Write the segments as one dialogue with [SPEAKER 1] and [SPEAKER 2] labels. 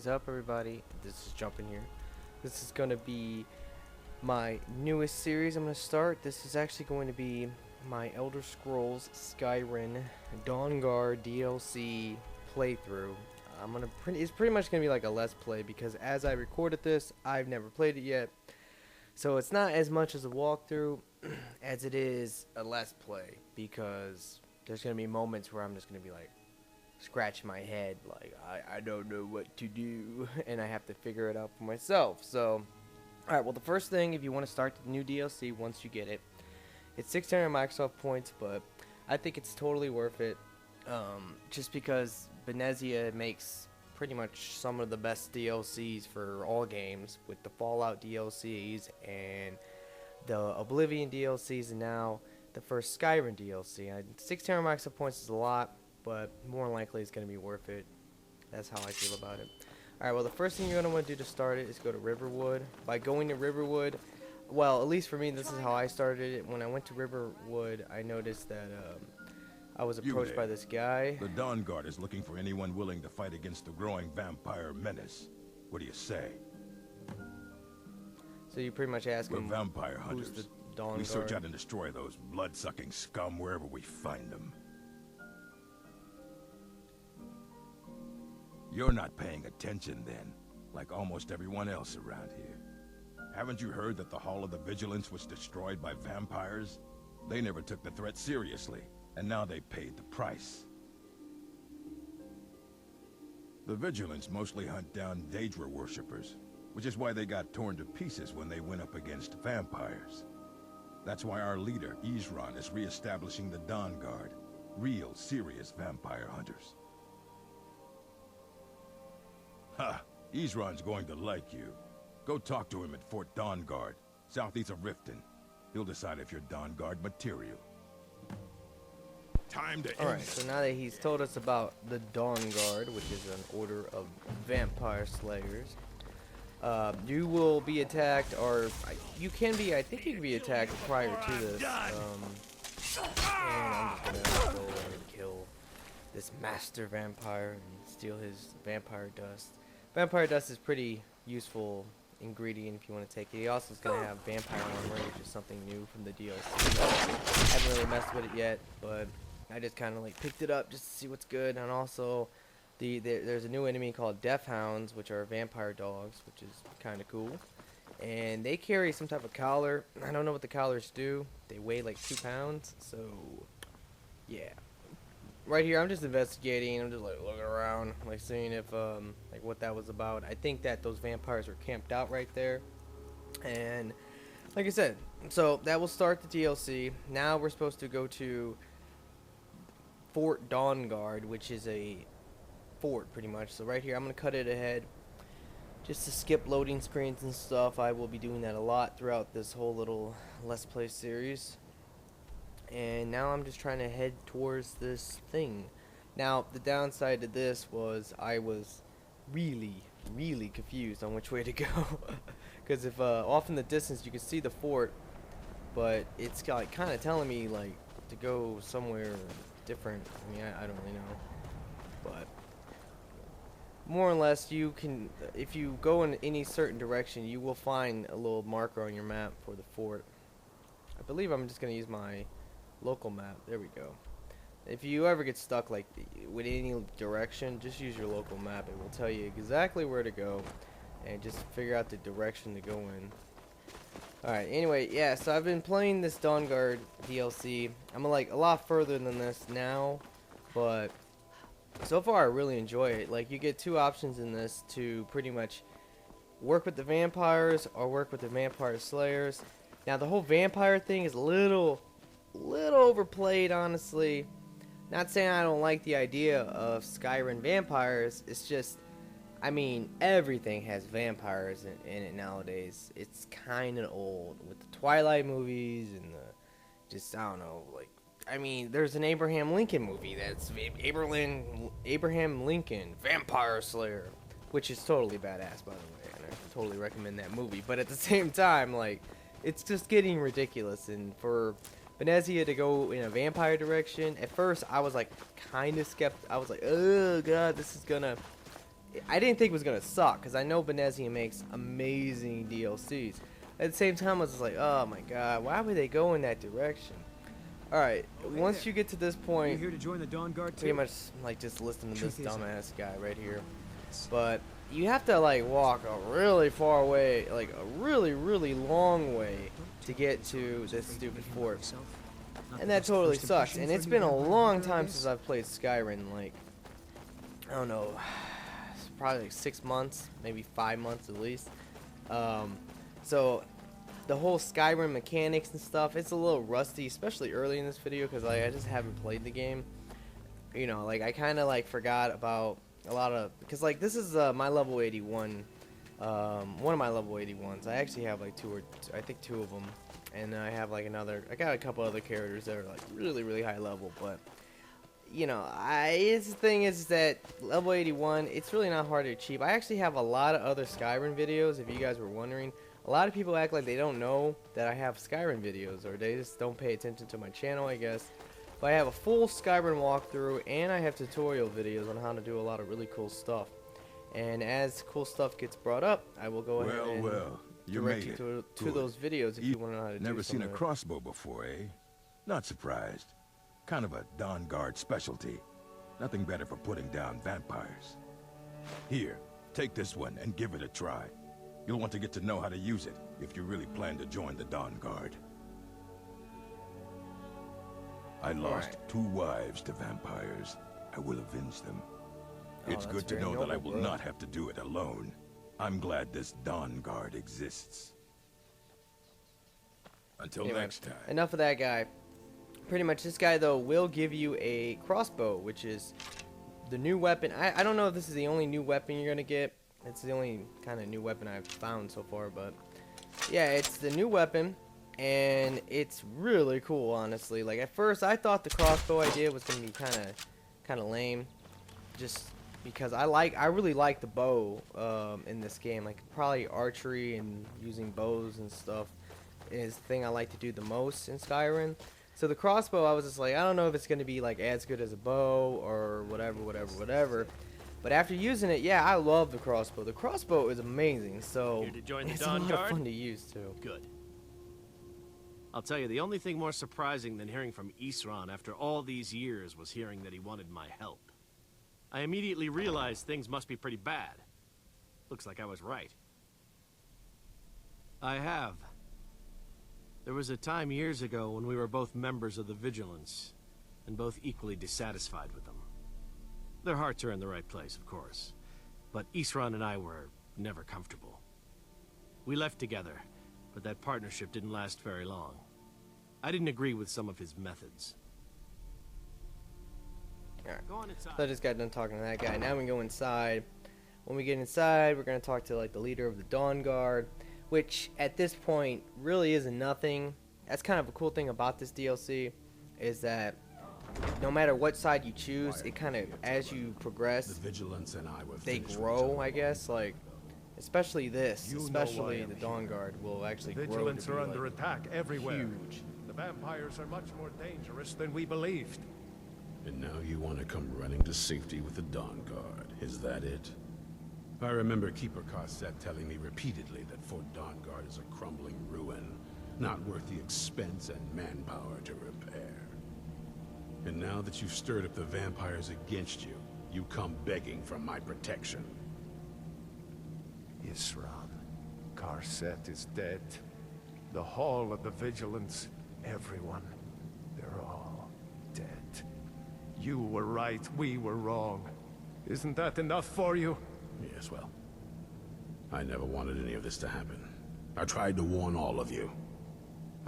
[SPEAKER 1] is up, everybody? This is Jumpin' here. This is going to be my newest series I'm going to start. This is actually going to be my Elder Scrolls SKYRIM Dawnguard DLC playthrough. It's pretty much going to be like a Let's Play because as I recorded this, I've never played it yet. So it's not as much as a walkthrough as it is a Let's Play because there's going to be moments where I'm just going to be like, scratch my head like I don't know what to do and I have to figure it out for myself. So alright, well, the first thing, if you want to start the new DLC once you get it, it's 600 Microsoft points, but I think it's totally worth it, just because Bethesda makes pretty much some of the best DLCs for all games, with the Fallout DLCs and the Oblivion DLCs and now the first Skyrim DLC. 600 Microsoft points is a lot, but more than likely it's going to be worth it. That's how I feel about it. Alright, well, the first thing you're going to want to do to start it is go to Riverwood. By going to Riverwood, well, at least for me, this is how I started it. When I went to Riverwood, I noticed that I was approached by this guy.
[SPEAKER 2] The Dawnguard is looking for anyone willing to fight against the growing vampire menace. What do you say?
[SPEAKER 1] So you pretty much ask him,
[SPEAKER 2] vampire hunters.
[SPEAKER 1] Who's the Dawnguard?
[SPEAKER 2] We search out and destroy those blood-sucking scum wherever we find them. You're not paying attention then, like almost everyone else around here. Haven't you heard that the Hall of the Vigilance was destroyed by vampires? They never took the threat seriously, and now they paid the price. The Vigilance mostly hunt down Daedra worshippers, which is why they got torn to pieces when they went up against vampires. That's why our leader, Isran, is re-establishing the Dawnguard, real, serious vampire hunters. Ha! Isran's going to like you. Go talk to him at Fort Dawnguard, southeast of Riften. He'll decide if you're Dawnguard material. Time to end.
[SPEAKER 1] Alright, so now that he's told us about the Dawnguard, which is an order of vampire slayers, you will be attacked, or you can be, I think you can be attacked prior to this. And I'm just gonna go and kill this master vampire and steal his vampire dust. Vampire dust is pretty useful ingredient if you want to take it. He also is going to have vampire armor, which is something new from the DLC. I haven't really messed with it yet, but I just kind of like picked it up just to see what's good. And also, there's a new enemy called Death Hounds, which are vampire dogs, which is kind of cool. And they carry some type of collar. I don't know what the collars do. They weigh like 2 pounds, so yeah. Right here, I'm just investigating. I'm just like looking around, like seeing if like what that was about. I think that those vampires were camped out right there, and like I said, so that will start the DLC. Now we're supposed to go to Fort Dawnguard, which is a fort pretty much. So right here, I'm gonna cut it ahead just to skip loading screens and stuff. I will be doing that a lot throughout this whole little Let's Play series. And now I'm just trying to head towards this thing. Now, the downside to this was I was really confused on which way to go. Because if off in the distance you can see the fort, but it's like kind of telling me like to go somewhere different. I mean, I don't really know. But more or less, you can, if you go in any certain direction, you will find a little marker on your map for the fort. I believe I'm just going to use my local map. There we go. If you ever get stuck like with any direction, just use your local map. It will tell you exactly where to go and just figure out the direction to go in. Alright, anyway, yeah, so I've been playing this Dawnguard DLC. I'm like a lot further than this now, but so far I really enjoy it. Like, you get 2 options in this to pretty much work with the vampires or work with the vampire slayers. Now, the whole vampire thing is a little overplayed, honestly. Not saying I don't like the idea of Skyrim vampires. It's just, I mean, everything has vampires in it nowadays. It's kind of old with the Twilight movies and the, just, I don't know, like, I mean, there's an Abraham Lincoln movie that's Abraham Lincoln Vampire Slayer, which is totally badass, by the way, and I totally recommend that movie. But at the same time, like, it's just getting ridiculous, and for Bethesda to go in a vampire direction, at first I was like kind of skeptical. I was like, oh god, this is gonna I didn't think it was gonna suck because I know Benezia makes amazing DLCs. At the same time, I was just like, oh my god, why would they go in that direction? All right, once you get to this point,
[SPEAKER 3] here to join the Dawnguard too?
[SPEAKER 1] pretty much like just listen to this
[SPEAKER 3] Truth is,
[SPEAKER 1] dumbass guy right here. But you have to like walk a really far way, like a really long way to get to this stupid fort. And that totally sucks. And it's been a long time since I've played Skyrim. Like, I don't know, it's probably like 6 months, maybe 5 months at least. So the whole Skyrim mechanics and stuff, it's a little rusty, especially early in this video, because like, I just haven't played the game. You know, like I kind of like forgot about a lot of, because like this is my level 81, one of my level 81s. I actually have like I think two of them, and I have like another. I got a couple other characters that are like really high level, but you know, the thing is that level 81, it's really not hard to achieve. I actually have a lot of other Skyrim videos, if you guys were wondering. A lot of people act like they don't know that I have Skyrim videos, or they just don't pay attention to my channel, I guess. But I have a full Skyrim walkthrough, and I have tutorial videos on how to do a lot of really cool stuff. And as cool stuff gets brought up, I will go ahead and direct you to those videos if you want to know how to do
[SPEAKER 2] Never seen a
[SPEAKER 1] something.
[SPEAKER 2] crossbow before, eh? Not surprised. Kind of a Dawnguard specialty. Nothing better for putting down vampires. Here, take this one and give it a try. You'll want to get to know how to use it if you really plan to join the Dawnguard. I lost 2 wives to vampires. I will avenge them. It's good to know that I will not have to do it alone. I'm glad this Dawnguard exists. Until next time.
[SPEAKER 1] Enough of that guy. Pretty much this guy though will give you a crossbow, which is the new weapon. I don't know if this is the only new weapon you're gonna get. It's the only kind of new weapon I've found so far, but yeah, it's the new weapon, and it's really cool, honestly. Like at first, I thought the crossbow idea was gonna be kind of lame, just because I really like the bow in this game. Like probably archery and using bows and stuff is the thing I like to do the most in Skyrim. So the crossbow, I was just like, I don't know if it's gonna be like as good as a bow or whatever. But after using it, yeah, I love the crossbow. The crossbow is amazing, so
[SPEAKER 4] Here to join the
[SPEAKER 1] it's a lot of
[SPEAKER 4] Dawnguard?
[SPEAKER 1] fun to use too.
[SPEAKER 4] Good. I'll tell you, the only thing more surprising than hearing from Isran after all these years was hearing that he wanted my help. I immediately realized things must be pretty bad. Looks like I was right. I have. There was a time years ago when we were both members of the Vigilance, and both equally dissatisfied with them. Their hearts are in the right place, of course, but Isran and I were never comfortable. We left together, but that partnership didn't last very long. I didn't agree with some of his methods.
[SPEAKER 1] Alright,
[SPEAKER 4] Go on inside.
[SPEAKER 1] so I just got done talking to that guy. Now we can go inside. When we get inside, we're going to talk to like the leader of the Dawnguard, which at this point really isn't nothing. That's kind of a cool thing about this DLC, is that no matter what side you choose, it kind of, as you progress,
[SPEAKER 5] The Vigilance and I were
[SPEAKER 1] they
[SPEAKER 5] finished
[SPEAKER 1] grow,
[SPEAKER 5] with
[SPEAKER 1] I guess. Like, especially this,
[SPEAKER 6] You know
[SPEAKER 1] especially
[SPEAKER 6] why
[SPEAKER 1] the
[SPEAKER 6] I'm
[SPEAKER 1] Dawnguard will actually grow
[SPEAKER 6] Vigilance
[SPEAKER 1] to be
[SPEAKER 6] are under
[SPEAKER 1] like,
[SPEAKER 6] attack everywhere.
[SPEAKER 1] huge.
[SPEAKER 6] The vampires are much more dangerous than we believed.
[SPEAKER 5] And now you want to come running to safety with the Dawnguard. Is that it? I remember Keeper Carset telling me repeatedly that Fort Dawnguard is a crumbling ruin, not worth the expense and manpower to repair. And now that you've stirred up the vampires against you, you come begging for my protection.
[SPEAKER 6] Isran, Carset is dead. The Hall of the Vigilance, everyone, they're all dead. You were right, we were wrong. Isn't that enough for you?
[SPEAKER 5] Yes, well, I never wanted any of this to happen. I tried to warn all of you.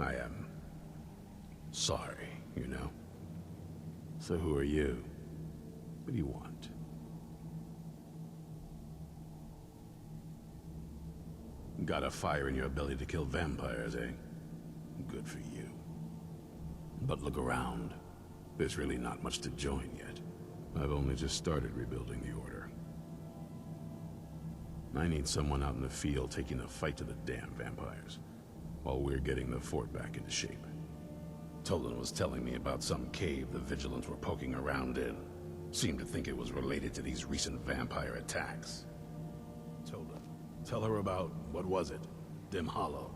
[SPEAKER 5] I am sorry, you know? So who are you? What do you want? Got a fire in your belly to kill vampires, eh? Good for you. But look around. There's really not much to join yet. I've only just started rebuilding the Order. I need someone out in the field taking the fight to the damn vampires, while we're getting the fort back into shape. Tolan was telling me about some cave the Vigilants were poking around in. Seemed to think it was related to these recent vampire attacks. Tola, tell her about, what was it? Dim Hollow.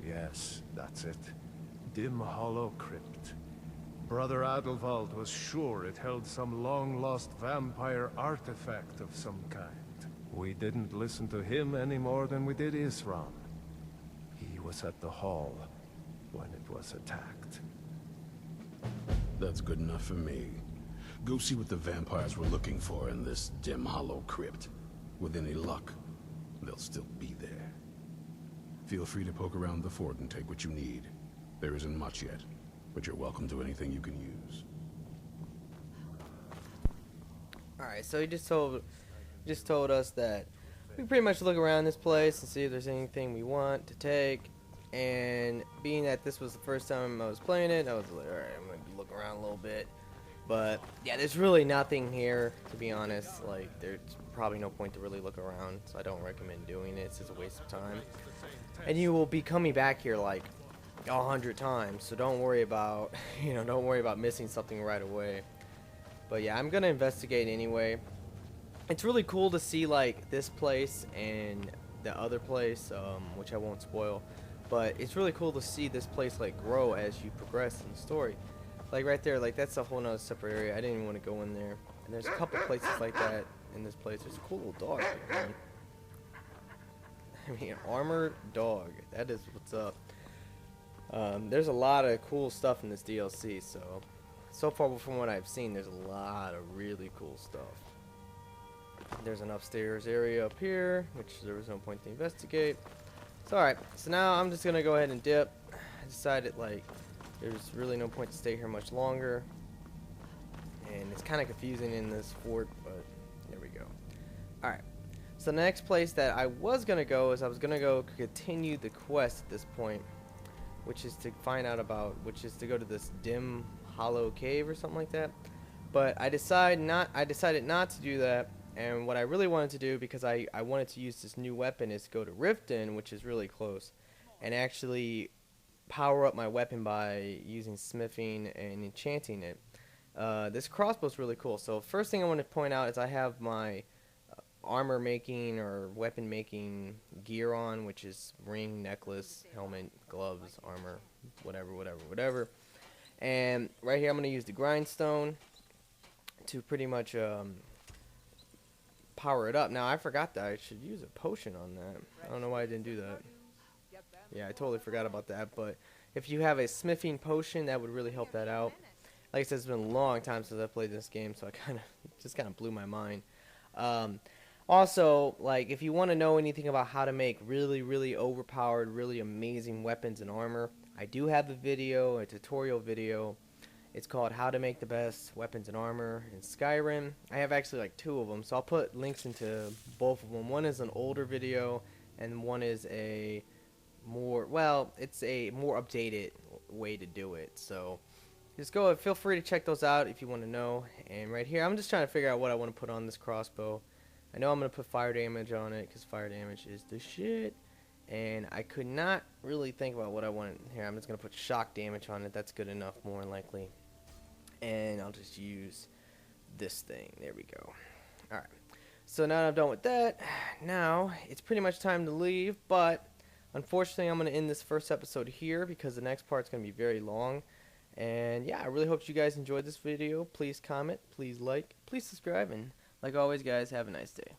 [SPEAKER 6] Yes, that's it. Dim Hollow Crypt. Brother Adelwald was sure it held some long-lost vampire artifact of some kind. We didn't listen to him any more than we did Isran. He was at the hall when it was attacked.
[SPEAKER 5] That's good enough for me. Go see what the vampires were looking for in this Dim Hollow Crypt. With any luck, they'll still be there. Feel free to poke around the fort and take what you need. There isn't much yet, but you're welcome to anything you can use.
[SPEAKER 1] Alright, so he just told us that we can pretty much look around this place and see if there's anything we want to take. And being that this was the first time I was playing it, I was like, alright, I'm going to look around a little bit. But yeah, there's really nothing here, to be honest. Like, there's probably no point to really look around, so I don't recommend doing it. It's just a waste of time. And you will be coming back here like 100 times, so don't worry about, don't worry about missing something right away. But yeah, I'm gonna investigate anyway. It's really cool to see like this place and the other place, which I won't spoil. But it's really cool to see this place like grow as you progress in the story. Like right there, like that's a whole nother separate area. I didn't even want to go in there. And there's a couple places like that in this place. There's a cool little dog here, man. I mean, armored dog. That is what's up. There's a lot of cool stuff in this DLC. So far from what I've seen, there's a lot of really cool stuff. There's an upstairs area up here, which there was no point to investigate. It's alright. So now I'm just gonna go ahead and dip. I decided like there's really no point to stay here much longer. And it's kind of confusing in this fort, but there we go. Alright. So the next place that I was going to go is I was going to go continue the quest at this point. Which is to find out about, which is to go to this Dim Hollow Cave or something like that. But I decided not to do that. And what I really wanted to do, because I wanted to use this new weapon, is to go to Riften, which is really close. And actually power up my weapon by using smithing and enchanting it. This crossbow is really cool. So first thing I want to point out is I have my armor making or weapon making gear on, which is ring, necklace, helmet, gloves, armor, whatever. And right here I'm going to use the grindstone to pretty much power it up. Now I forgot that I should use a potion on that. I don't know why I didn't do that. Yeah, I totally forgot about that, but if you have a smithing potion, that would really help that out. Like I said, it's been a long time since I played this game, so I just kind of blew my mind. Also, like, if you want to know anything about how to make really overpowered, really amazing weapons and armor, I do have a tutorial video. It's called How to Make the Best Weapons and Armor in Skyrim. I have actually like 2 of them, so I'll put links into both of them. One is an older video, and one is a it's a more updated way to do it. So just feel free to check those out if you want to know. And right here, I'm just trying to figure out what I want to put on this crossbow. I know I'm going to put fire damage on it because fire damage is the shit. And I could not really think about what I wanted here. I'm just going to put shock damage on it. That's good enough, more than likely. And I'll just use this thing. There we go. Alright. So now that I'm done with that, now it's pretty much time to leave. But unfortunately, I'm going to end this first episode here because the next part's going to be very long. And yeah, I really hope you guys enjoyed this video. Please comment, please like, please subscribe, and like always, guys, have a nice day.